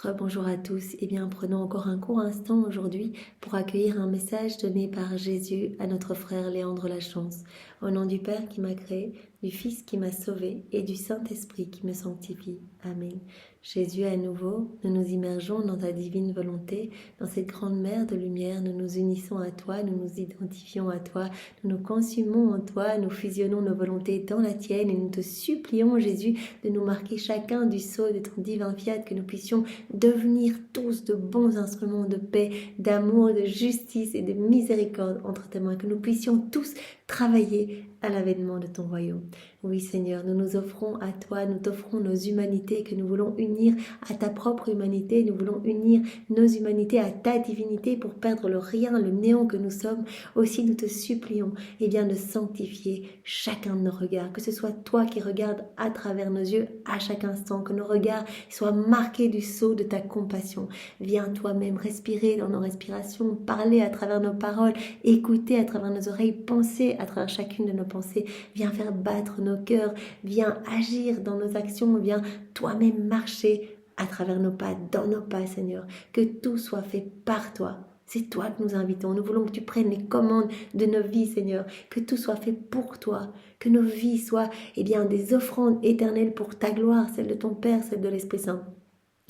Rebonjour à tous. Eh bien, prenons encore un court instant aujourd'hui pour accueillir un message donné par Jésus à notre frère Léandre Lachance. Au nom du Père qui m'a créé, du Fils qui m'a sauvé et du Saint-Esprit qui me sanctifie. Amen. Jésus, à nouveau, nous nous immergeons dans ta divine volonté, dans cette grande mer de lumière, nous nous unissons à toi, nous nous identifions à toi, nous nous consumons en toi, nous fusionnons nos volontés dans la tienne et nous te supplions, Jésus, de nous marquer chacun du sceau de ton divin fiat, que nous puissions devenir tous de bons instruments de paix, d'amour, de justice et de miséricorde entre tes mains, que nous puissions tous travailler à l'avènement de ton royaume. Oui Seigneur, nous nous offrons à toi, nous t'offrons nos humanités que nous voulons unir à ta propre humanité, nous voulons unir nos humanités à ta divinité pour perdre le rien, le néant que nous sommes. Aussi nous te supplions de sanctifier chacun de nos regards, que ce soit toi qui regardes à travers nos yeux à chaque instant, que nos regards soient marqués du sceau de ta compassion. Viens toi-même respirer dans nos respirations, parler à travers nos paroles, écouter à travers nos oreilles, penser à travers chacune de nos pensées. Viens faire battre nos cœurs, viens agir dans nos actions, viens toi-même marcher à travers nos pas, dans nos pas, Seigneur. Que tout soit fait par toi. C'est toi que nous invitons. Nous voulons que tu prennes les commandes de nos vies, Seigneur. Que tout soit fait pour toi. Que nos vies soient des offrandes éternelles pour ta gloire, celle de ton Père, celle de l'Esprit Saint.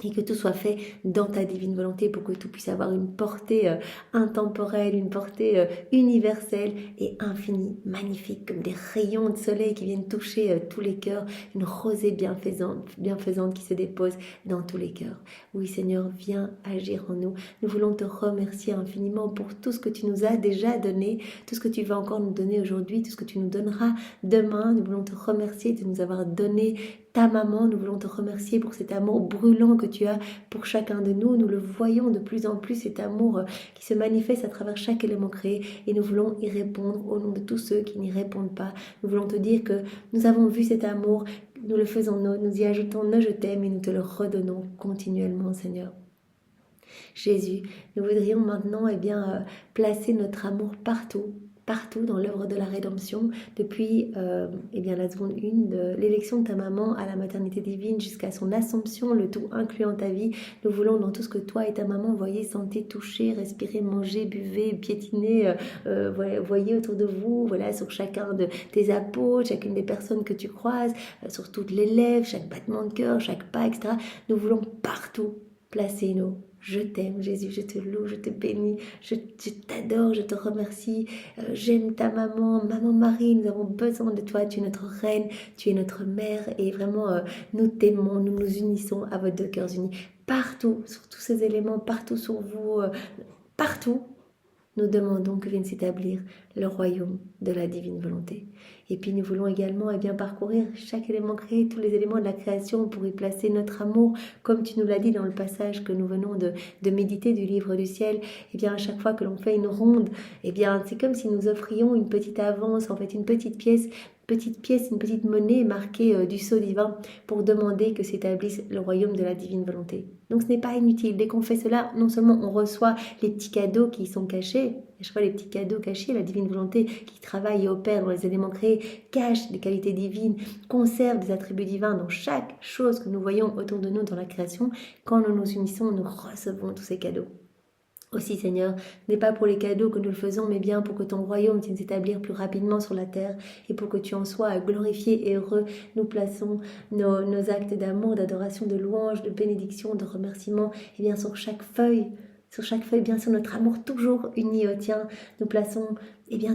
Et que tout soit fait dans ta divine volonté pour que tout puisse avoir une portée intemporelle, une portée universelle et infinie, magnifique, comme des rayons de soleil qui viennent toucher tous les cœurs, une rosée bienfaisante qui se dépose dans tous les cœurs. Oui Seigneur, viens agir en nous. Nous voulons te remercier infiniment pour tout ce que tu nous as déjà donné, tout ce que tu vas encore nous donner aujourd'hui, tout ce que tu nous donneras demain. Nous voulons te remercier de nous avoir donné ta maman. Nous voulons te remercier pour cet amour brûlant que tu as pour chacun de nous. Nous le voyons de plus en plus, cet amour qui se manifeste à travers chaque élément créé, et nous voulons y répondre au nom de tous ceux qui n'y répondent pas. Nous voulons te dire que nous avons vu cet amour, nous le faisons nôtre, nous y ajoutons nos je t'aime et nous te le redonnons continuellement, Seigneur. Jésus, nous voudrions maintenant placer notre amour partout dans l'œuvre de la rédemption, depuis la seconde 1 de l'élection de ta maman à la maternité divine jusqu'à son assomption, le tout incluant ta vie. Nous voulons dans tout ce que toi et ta maman voyez, sentez, touchez, respirez, mangez, buvez, piétinez, voyez autour de vous, sur chacun de tes apôtres, chacune des personnes que tu croises, sur toutes les lèvres, chaque battement de cœur, chaque pas, etc. Nous voulons partout placer nos je t'aime Jésus, je te loue, je te bénis, je t'adore, je te remercie, j'aime ta maman, maman Marie, nous avons besoin de toi, tu es notre reine, tu es notre mère, et vraiment nous t'aimons, nous nous unissons à vos deux cœurs unis, partout, sur tous ces éléments, partout sur vous, partout. Nous demandons que vienne s'établir le royaume de la divine volonté. Et puis nous voulons également parcourir chaque élément créé, tous les éléments de la création pour y placer notre amour, comme tu nous l'as dit dans le passage que nous venons de méditer du livre du ciel. À chaque fois que l'on fait une ronde, c'est comme si nous offrions une petite avance, en fait une petite pièce, une petite monnaie marquée du sceau divin pour demander que s'établisse le royaume de la divine volonté. Donc ce n'est pas inutile. Dès qu'on fait cela, non seulement on reçoit les petits cadeaux qui sont cachés, je vois les petits cadeaux cachés, la divine volonté qui travaille et opère dans les éléments créés, cache des qualités divines, conserve des attributs divins dans chaque chose que nous voyons autour de nous dans la création. Quand nous nous unissons, nous recevons tous ces cadeaux. Aussi, Seigneur, ce n'est pas pour les cadeaux que nous le faisons, mais bien pour que ton royaume vienne s'établir plus rapidement sur la terre et pour que tu en sois glorifié et heureux. Nous plaçons nos actes d'amour, d'adoration, de louange, de bénédiction, de remerciement, sur chaque feuille, bien sûr, notre amour toujours uni au tien. Nous plaçons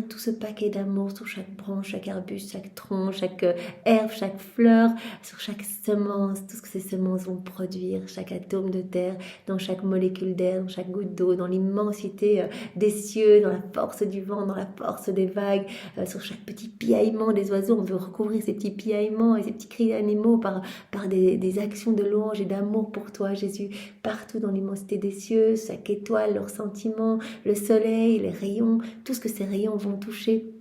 tout ce paquet d'amour sur chaque branche, chaque arbuste, chaque tronc, chaque herbe, chaque fleur, sur chaque semence, tout ce que ces semences vont produire, chaque atome de terre, dans chaque molécule d'air, dans chaque goutte d'eau, dans l'immensité des cieux, dans la force du vent, dans la force des vagues, sur chaque petit piaillement des oiseaux. On veut recouvrir ces petits piaillements et ces petits cris d'animaux par des actions de louange et d'amour pour toi, Jésus, partout dans l'immensité des cieux, chaque étoile, leurs sentiments, le soleil, les rayons, tout ce que ces rayons vont toucher,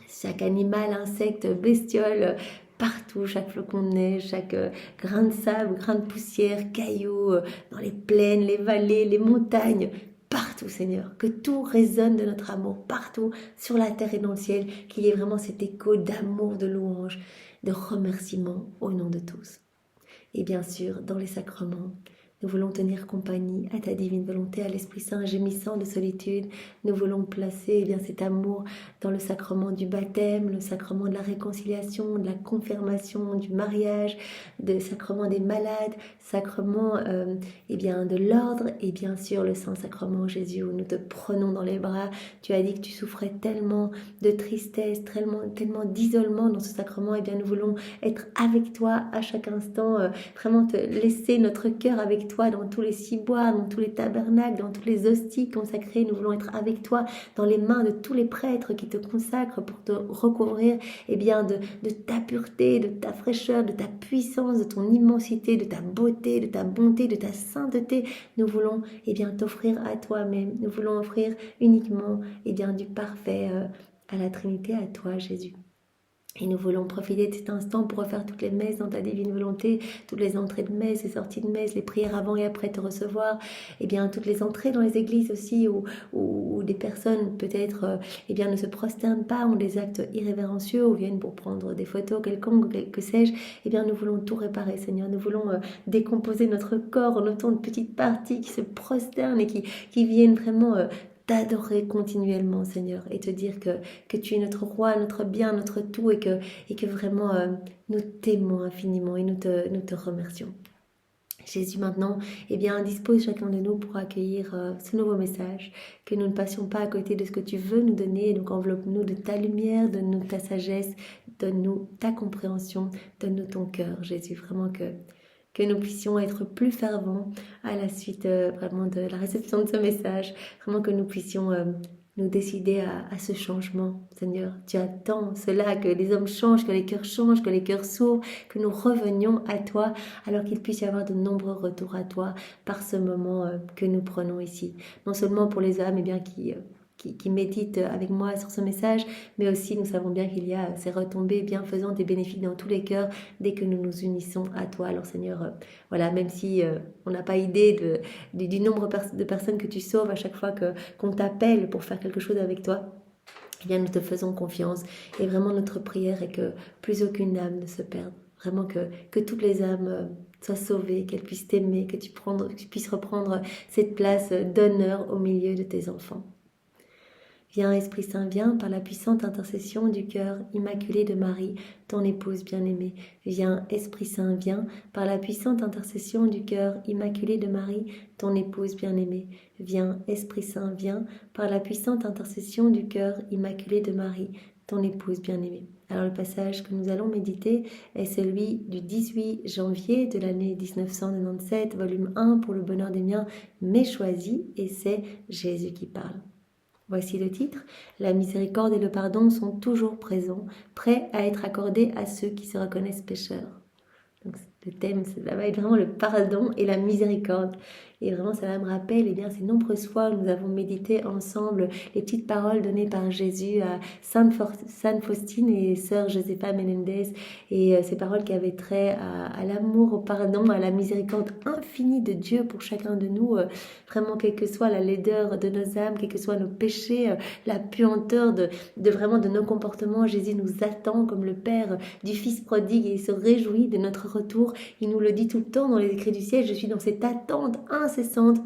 chaque animal, insecte, bestiole, partout, chaque flocon de neige, chaque grain de sable, grain de poussière, caillou, dans les plaines, les vallées, les montagnes, partout, Seigneur, que tout résonne de notre amour, partout, sur la terre et dans le ciel, qu'il y ait vraiment cet écho d'amour, de louange, de remerciement au nom de tous. Et bien sûr, dans les sacrements, Nous voulons tenir compagnie à ta divine volonté, à l'Esprit Saint gémissant de solitude. Nous voulons placer eh bien, cet amour dans le sacrement du baptême, le sacrement de la réconciliation, de la confirmation, du mariage, le sacrement des malades, sacrement eh bien, de l'ordre et bien sûr le Saint-Sacrement, Jésus, où nous te prenons dans les bras. Tu as dit que tu souffrais tellement de tristesse, tellement d'isolement dans ce sacrement. Eh bien, nous voulons être avec toi à chaque instant, vraiment te laisser notre cœur avec toi dans tous les ciboires, dans tous les tabernacles, dans tous les hosties consacrées. Nous voulons être avec toi dans les mains de tous les prêtres qui te consacrent pour te recouvrir eh bien, de ta pureté, de ta fraîcheur, de ta puissance, de ton immensité, de ta beauté, de ta bonté, de ta sainteté. Nous voulons eh bien, t'offrir à toi-même. Nous voulons offrir uniquement eh bien, du parfait à la Trinité, à toi Jésus. Et nous voulons profiter de cet instant pour refaire toutes les messes dans ta divine volonté, toutes les entrées de messe et sorties de messe, les prières avant et après te recevoir, et bien toutes les entrées dans les églises aussi où des personnes peut-être eh bien ne se prosternent pas, ont des actes irrévérencieux ou viennent pour prendre des photos quelconques, que sais-je. Eh bien nous voulons tout réparer, Seigneur. Nous voulons décomposer notre corps en autant de petites parties qui se prosternent et qui viennent vraiment t'adorer continuellement, Seigneur, et te dire que tu es notre roi, notre bien, notre tout, et que vraiment nous t'aimons infiniment et nous te remercions. Jésus, maintenant, eh bien, dispose chacun de nous pour accueillir ce nouveau message, que nous ne passions pas à côté de ce que tu veux nous donner. Donc enveloppe-nous de ta lumière, donne-nous ta sagesse, donne-nous ta compréhension, donne-nous ton cœur, Jésus, vraiment que nous puissions être plus fervents à la suite vraiment de la réception de ce message, vraiment que nous puissions nous décider à ce changement. Seigneur, tu attends cela, que les hommes changent, que les cœurs changent, que les cœurs s'ouvrent, que nous revenions à toi, alors qu'il puisse y avoir de nombreux retours à toi par ce moment que nous prenons ici. Non seulement pour les âmes eh bien, qui méditent avec moi sur ce message, mais aussi nous savons bien qu'il y a ces retombées bienfaisantes et bénéfiques dans tous les cœurs dès que nous nous unissons à toi. Alors Seigneur, voilà, même si on n'a pas idée du nombre de personnes que tu sauves à chaque fois qu'on t'appelle pour faire quelque chose avec toi, eh bien nous te faisons confiance et vraiment notre prière est que plus aucune âme ne se perde. Vraiment que toutes les âmes soient sauvées, qu'elles puissent t'aimer, que tu puisses reprendre cette place d'honneur au milieu de tes enfants. Viens, Esprit Saint, viens par la puissante intercession du cœur immaculé de Marie, ton épouse bien-aimée. Viens, Esprit Saint, viens par la puissante intercession du cœur immaculé de Marie, ton épouse bien-aimée. Viens, Esprit Saint, viens par la puissante intercession du cœur immaculé de Marie, ton épouse bien-aimée. Alors le passage que nous allons méditer est celui du 18 janvier de l'année 1997, volume 1 pour le bonheur des miens, mais choisi, et c'est Jésus qui parle. Voici le titre. La miséricorde et le pardon sont toujours présents, prêts à être accordés à ceux qui se reconnaissent pécheurs. Donc, le thème, ça va être vraiment le pardon et la miséricorde. Et vraiment, ça me rappelle eh bien, ces nombreuses fois où nous avons médité ensemble les petites paroles données par Jésus à Sainte Faustine et Sœur Josefa Menendez. Et ces paroles qui avaient trait à l'amour, au pardon, à la miséricorde infinie de Dieu pour chacun de nous. Vraiment, quelle que soit la laideur de nos âmes, quels que soient nos péchés, la puanteur de vraiment de nos comportements, Jésus nous attend comme le Père du Fils prodigue et il se réjouit de notre retour. Il nous le dit tout le temps dans les écrits du ciel, je suis dans cette attente incessante.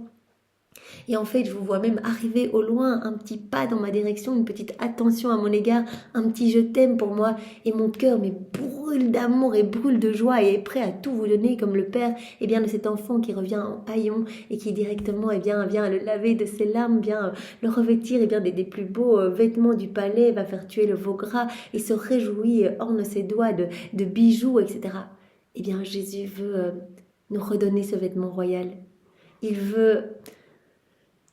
Et en fait, je vous vois même arriver au loin, un petit pas dans ma direction, une petite attention à mon égard, un petit je t'aime pour moi. Et mon cœur mais brûle d'amour et brûle de joie et est prêt à tout vous donner comme le Père eh bien, de cet enfant qui revient en haillons et qui directement eh bien, vient le laver de ses larmes, vient le revêtir eh bien, des plus beaux vêtements du palais, va faire tuer le veau gras et se réjouit, orne ses doigts de bijoux, etc. Eh bien, Jésus veut nous redonner ce vêtement royal. Il veut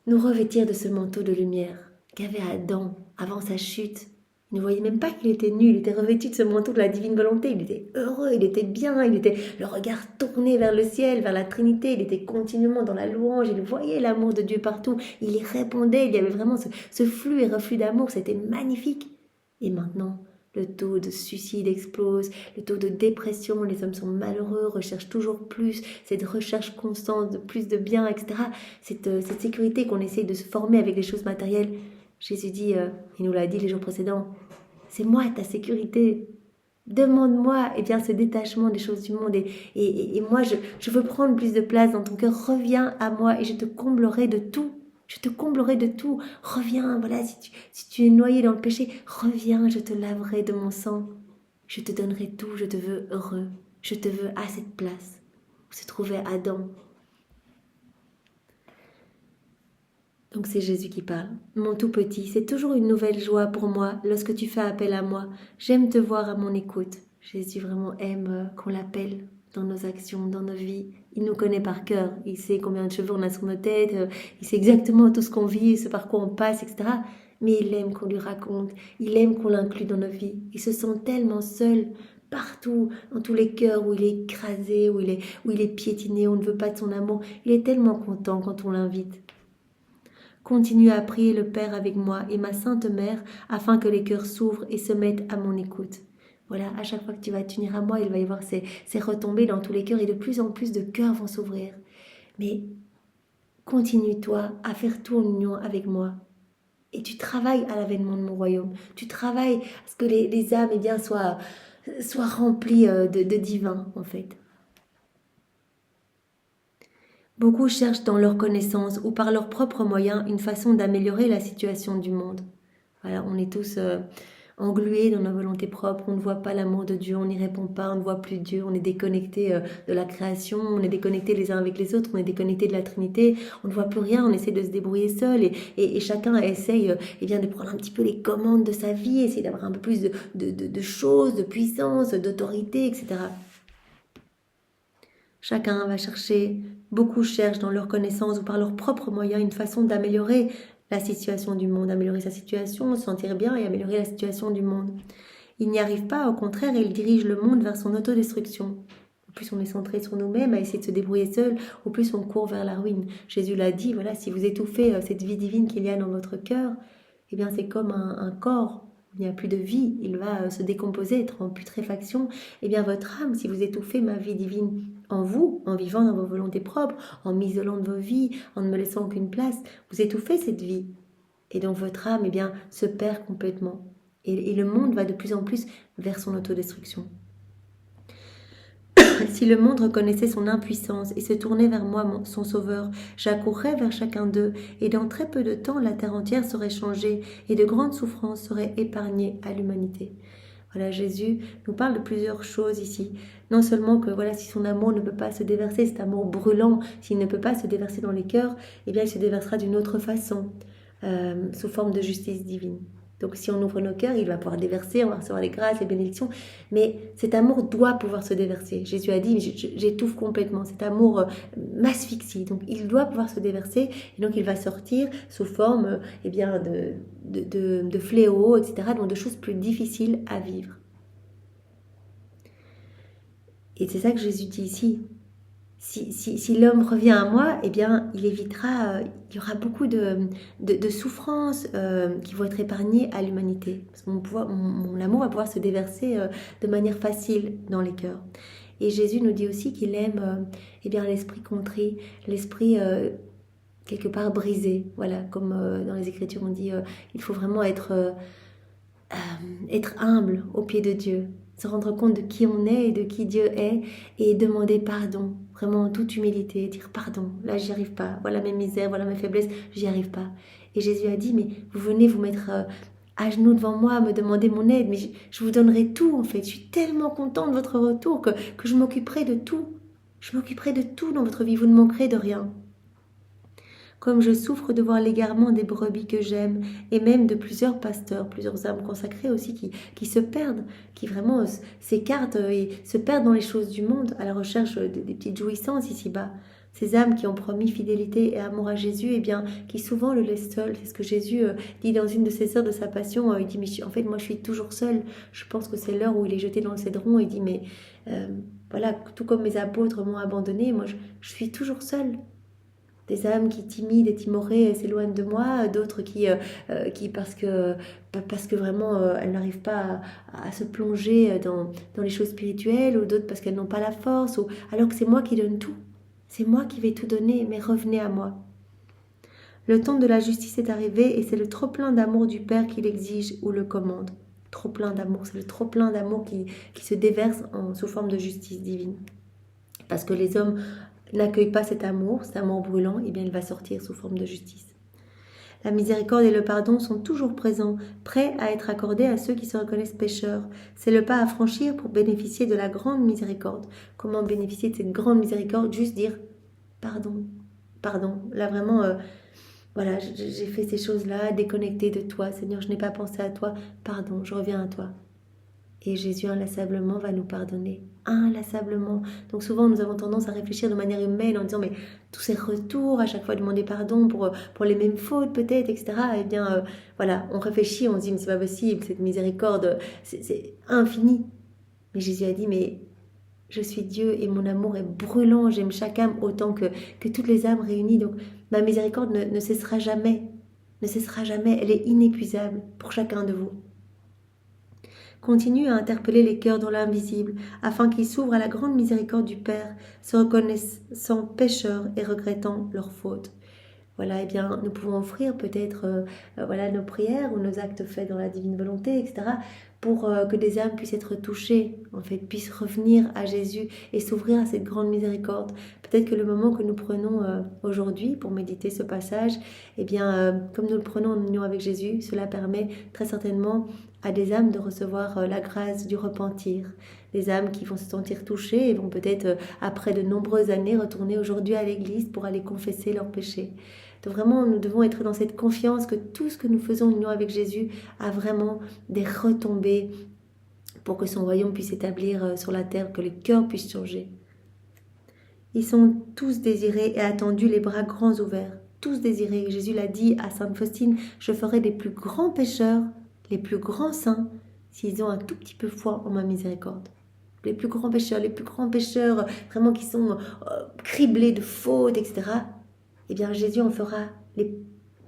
nous revêtir de ce manteau de lumière qu'avait Adam avant sa chute. Il ne voyait même pas qu'il était nu, il était revêtu de ce manteau de la divine volonté, il était heureux, il était bien, il était le regard tourné vers le ciel, vers la Trinité, il était continuellement dans la louange, il voyait l'amour de Dieu partout, il y répondait, il y avait vraiment ce flux et reflux d'amour, c'était magnifique. Et maintenant, le taux de suicide explose, le taux de dépression, les hommes sont malheureux, recherchent toujours plus, cette recherche constante de plus de bien, etc. Cette sécurité qu'on essaye de se former avec les choses matérielles. Jésus dit, il nous l'a dit les jours précédents, c'est moi ta sécurité. Demande-moi ce détachement des choses du monde. Et moi, je veux prendre plus de place dans ton cœur. Reviens à moi et je te comblerai de tout. Je te comblerai de tout. Reviens, voilà, si tu es noyé dans le péché, reviens, je te laverai de mon sang. Je te donnerai tout, je te veux heureux. Je te veux à cette place où se trouvait Adam. Donc c'est Jésus qui parle. Mon tout petit, c'est toujours une nouvelle joie pour moi lorsque tu fais appel à moi. J'aime te voir à mon écoute. Jésus vraiment aime qu'on l'appelle dans nos actions, dans nos vies. Il nous connaît par cœur. Il sait combien de cheveux on a sur nos têtes. Il sait exactement tout ce qu'on vit, ce par quoi on passe, etc. Mais il aime qu'on lui raconte. Il aime qu'on l'inclue dans nos vies. Il se sent tellement seul partout, dans tous les cœurs où il est écrasé, où il est piétiné, on ne veut pas de son amour. Il est tellement content quand on l'invite. Continue à prier le Père avec moi et ma Sainte Mère afin que les cœurs s'ouvrent et se mettent à mon écoute. Voilà, à chaque fois que tu vas t'unir à moi, il va y avoir ces retombées dans tous les cœurs et de plus en plus de cœurs vont s'ouvrir. Mais continue toi à faire tout en union avec moi. Et tu travailles à l'avènement de mon royaume. Tu travailles à ce que les âmes soient remplies de divin en fait. Beaucoup cherchent dans leur connaissance ou par leurs propres moyens une façon d'améliorer la situation du monde. Voilà, on est tous englués dans nos volontés propres, on ne voit pas l'amour de Dieu, on n'y répond pas, on ne voit plus Dieu, on est déconnecté de la création, on est déconnecté les uns avec les autres, on est déconnecté de la Trinité, on ne voit plus rien, on essaie de se débrouiller seul et chacun essaye de prendre un petit peu les commandes de sa vie, essayer d'avoir un peu plus de choses, de puissance, d'autorité, etc. Chacun va chercher, beaucoup cherchent dans leur connaissance ou par leurs propres moyens une façon d'améliorer la situation du monde, améliorer sa situation, se sentir bien et améliorer la situation du monde. Ils n'y arrivent pas, au contraire, ils dirigent le monde vers son autodestruction. Au plus on est centré sur nous-mêmes, à essayer de se débrouiller seul, au plus on court vers la ruine. Jésus l'a dit, voilà, si vous étouffez cette vie divine qu'il y a dans votre cœur, c'est comme un corps. Il n'y a plus de vie, il va se décomposer, être en putréfaction. Votre âme, si vous étouffez ma vie divine en vous, en vivant dans vos volontés propres, en m'isolant de vos vies, en ne me laissant aucune place, vous étouffez cette vie. Et donc votre âme, se perd complètement. Et le monde va de plus en plus vers son autodestruction. Si le monde reconnaissait son impuissance et se tournait vers moi, son sauveur, j'accourrais vers chacun d'eux, et dans très peu de temps, la terre entière serait changée, et de grandes souffrances seraient épargnées à l'humanité. Voilà, Jésus nous parle de plusieurs choses ici. Non seulement que si son amour ne peut pas se déverser, cet amour brûlant, s'il ne peut pas se déverser dans les cœurs, il se déversera d'une autre façon, sous forme de justice divine. Donc si on ouvre nos cœurs, il va pouvoir déverser, on va recevoir les grâces, les bénédictions. Mais cet amour doit pouvoir se déverser. Jésus a dit, j'étouffe complètement. Cet amour m'asphyxie. Donc il doit pouvoir se déverser. Et donc il va sortir sous forme de fléaux, etc. Donc de choses plus difficiles à vivre. Et c'est ça que Jésus dit ici. Si l'homme revient à moi, il évitera, il y aura beaucoup de souffrances qui vont être épargnées à l'humanité. Parce que mon amour va pouvoir se déverser de manière facile dans les cœurs. Et Jésus nous dit aussi qu'il aime l'esprit contrit, l'esprit quelque part brisé. Voilà, comme dans les Écritures on dit, il faut vraiment être humble au pied de Dieu. Se rendre compte de qui on est et de qui Dieu est et demander pardon, vraiment en toute humilité, dire pardon, là j'y arrive pas, voilà mes misères, voilà mes faiblesses, j'y arrive pas. Et Jésus a dit, mais vous venez vous mettre à genoux devant moi, me demander mon aide, mais je vous donnerai tout en fait, je suis tellement contente de votre retour que je m'occuperai de tout, je m'occuperai de tout dans votre vie, vous ne manquerez de rien. Comme je souffre de voir l'égarement des brebis que j'aime, et même de plusieurs pasteurs, plusieurs âmes consacrées aussi qui se perdent, qui vraiment s'écartent et se perdent dans les choses du monde à la recherche des petites jouissances ici-bas. Ces âmes qui ont promis fidélité et amour à Jésus, qui souvent le laissent seul. C'est ce que Jésus dit dans une de ses heures de sa passion. Il dit, mais en fait, moi je suis toujours seul. Je pense que c'est l'heure où il est jeté dans le cédron. Il dit, mais tout comme mes apôtres m'ont abandonné, moi je suis toujours seul. Des âmes qui timides et timorées s'éloignent de moi, d'autres qui parce que vraiment elles n'arrivent pas à se plonger dans les choses spirituelles, ou d'autres parce qu'elles n'ont pas la force, alors que c'est moi qui donne tout. C'est moi qui vais tout donner, mais revenez à moi. Le temps de la justice est arrivé et c'est le trop-plein d'amour du Père qui l'exige ou le commande. trop plein d'amour. C'est le trop plein d'amour qui se déverse sous forme de justice divine. Parce que les hommes n'accueillent pas cet amour brûlant, et bien il va sortir sous forme de justice. La miséricorde et le pardon sont toujours présents, prêts à être accordés à ceux qui se reconnaissent pécheurs. C'est le pas à franchir pour bénéficier de la grande miséricorde. Comment bénéficier de cette grande miséricorde? Juste dire pardon, pardon. Là vraiment, voilà, j'ai fait ces choses-là, déconnecté de toi. Seigneur, je n'ai pas pensé à toi. Pardon, je reviens à toi. Et Jésus inlassablement va nous pardonner. Inlassablement. Donc souvent nous avons tendance à réfléchir de manière humaine en disant mais tous ces retours, à chaque fois demander pardon pour les mêmes fautes peut-être, etc. Eh bien voilà, on réfléchit, on se dit mais c'est pas possible, cette miséricorde, c'est infini. Mais Jésus a dit mais je suis Dieu et mon amour est brûlant, j'aime chaque âme autant que toutes les âmes réunies. Donc ma miséricorde ne cessera jamais, ne cessera jamais, elle est inépuisable pour chacun de vous. Continue à interpeller les cœurs dans l'invisible, afin qu'ils s'ouvrent à la grande miséricorde du Père, se reconnaissant pécheurs et regrettant leurs fautes. Voilà, eh bien, nous pouvons offrir peut-être voilà, nos prières ou nos actes faits dans la divine volonté, etc., pour que des âmes puissent être touchées, en fait, puissent revenir à Jésus et s'ouvrir à cette grande miséricorde. Peut-être que le moment que nous prenons aujourd'hui pour méditer ce passage, eh bien, comme nous le prenons en union avec Jésus, cela permet très certainement à des âmes de recevoir la grâce du repentir. Des âmes qui vont se sentir touchées et vont peut-être, après de nombreuses années, retourner aujourd'hui à l'église pour aller confesser leurs péchés. Donc vraiment, nous devons être dans cette confiance que tout ce que nous faisons en union avec Jésus a vraiment des retombées pour que son royaume puisse s'établir sur la terre, que les cœurs puissent changer. Ils sont tous désirés et attendus, les bras grands ouverts. Tous désirés. Jésus l'a dit à Sainte Faustine, je ferai des plus grands pécheurs, les plus grands saints, s'ils ont un tout petit peu foi en ma miséricorde. Les plus grands pécheurs vraiment qui sont criblés de fautes, etc., eh bien Jésus en fera les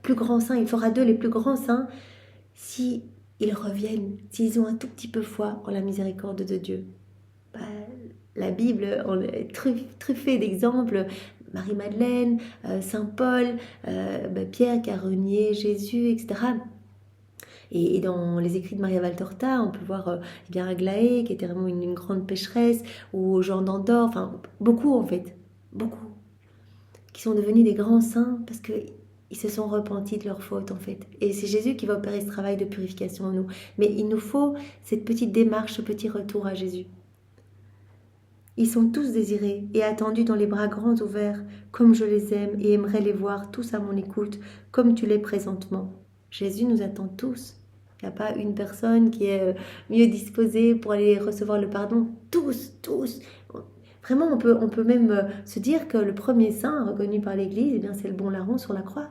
plus grands saints, il fera d'eux les plus grands saints si ils reviennent, s'ils ont un tout petit peu foi en la miséricorde de Dieu. La Bible est truffée d'exemples, Marie-Madeleine, Saint Paul, Pierre qui a renié Jésus, etc. Et dans les écrits de Maria Valtorta, on peut voir eh bien Aglaé qui était vraiment une grande pécheresse, ou Jean d'Andorre, enfin beaucoup en fait, beaucoup, qui sont devenus des grands saints parce qu'ils se sont repentis de leurs fautes en fait. Et c'est Jésus qui va opérer ce travail de purification en nous. Mais il nous faut cette petite démarche, ce petit retour à Jésus. Ils sont tous désirés et attendus dans les bras grands ouverts, comme je les aime et aimerais les voir tous à mon écoute, comme tu l'es présentement. Jésus nous attend tous. Il n'y a pas une personne qui est mieux disposée pour aller recevoir le pardon. Tous, tous. Vraiment, on peut même se dire que le premier saint reconnu par l'Église, eh bien, c'est le bon larron sur la croix,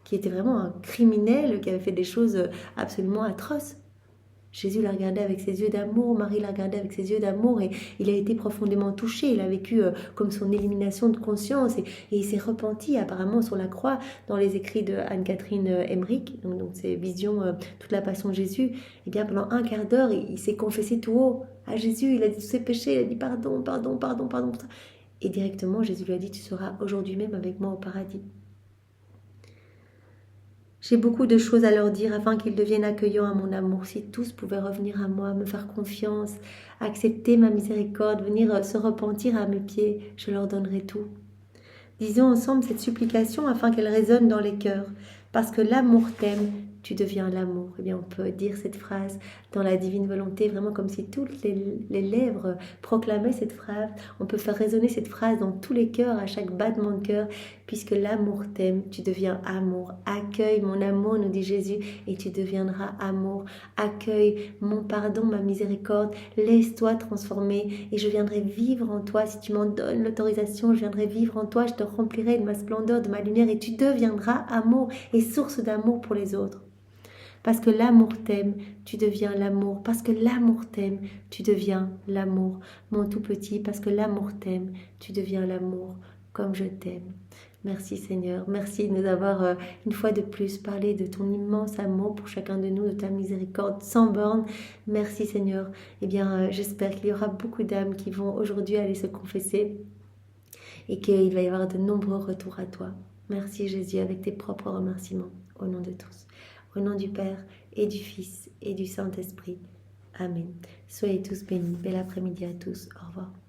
qui était vraiment un criminel, qui avait fait des choses absolument atroces. Jésus l'a regardé avec ses yeux d'amour, Marie l'a regardé avec ses yeux d'amour et il a été profondément touché. Il a vécu comme son élimination de conscience et il s'est repenti apparemment sur la croix dans les écrits de Anne-Catherine Emmerich, donc ces visions, toute la passion de Jésus. Et bien pendant un quart d'heure, il s'est confessé tout haut à Jésus. Il a dit tous ses péchés, il a dit pardon, pardon, pardon, pardon. Et directement, Jésus lui a dit tu seras aujourd'hui même avec moi au paradis. J'ai beaucoup de choses à leur dire afin qu'ils deviennent accueillants à mon amour. Si tous pouvaient revenir à moi, me faire confiance, accepter ma miséricorde, venir se repentir à mes pieds, je leur donnerai tout. Disons ensemble cette supplication afin qu'elle résonne dans les cœurs. Parce que l'amour t'aime, tu deviens l'amour. Eh bien, on peut dire cette phrase dans la divine volonté, vraiment comme si toutes les lèvres proclamaient cette phrase. On peut faire résonner cette phrase dans tous les cœurs, à chaque battement de cœur. Puisque l'amour t'aime, tu deviens amour. Accueille mon amour, nous dit Jésus, et tu deviendras amour. Accueille mon pardon, ma miséricorde. Laisse-toi transformer et je viendrai vivre en toi. Si tu m'en donnes l'autorisation, je viendrai vivre en toi. Je te remplirai de ma splendeur, de ma lumière et tu deviendras amour et source d'amour pour les autres. Parce que l'amour t'aime, tu deviens l'amour. Parce que l'amour t'aime, tu deviens l'amour. Mon tout petit, parce que l'amour t'aime, tu deviens l'amour comme je t'aime. Merci Seigneur, merci de nous avoir une fois de plus parlé de ton immense amour pour chacun de nous, de ta miséricorde sans borne. Merci Seigneur. Eh bien, j'espère qu'il y aura beaucoup d'âmes qui vont aujourd'hui aller se confesser et qu'il va y avoir de nombreux retours à toi. Merci Jésus avec tes propres remerciements, au nom de tous. Au nom du Père et du Fils, et du Saint-Esprit. Amen. Soyez tous bénis. Bel après-midi à tous. Au revoir.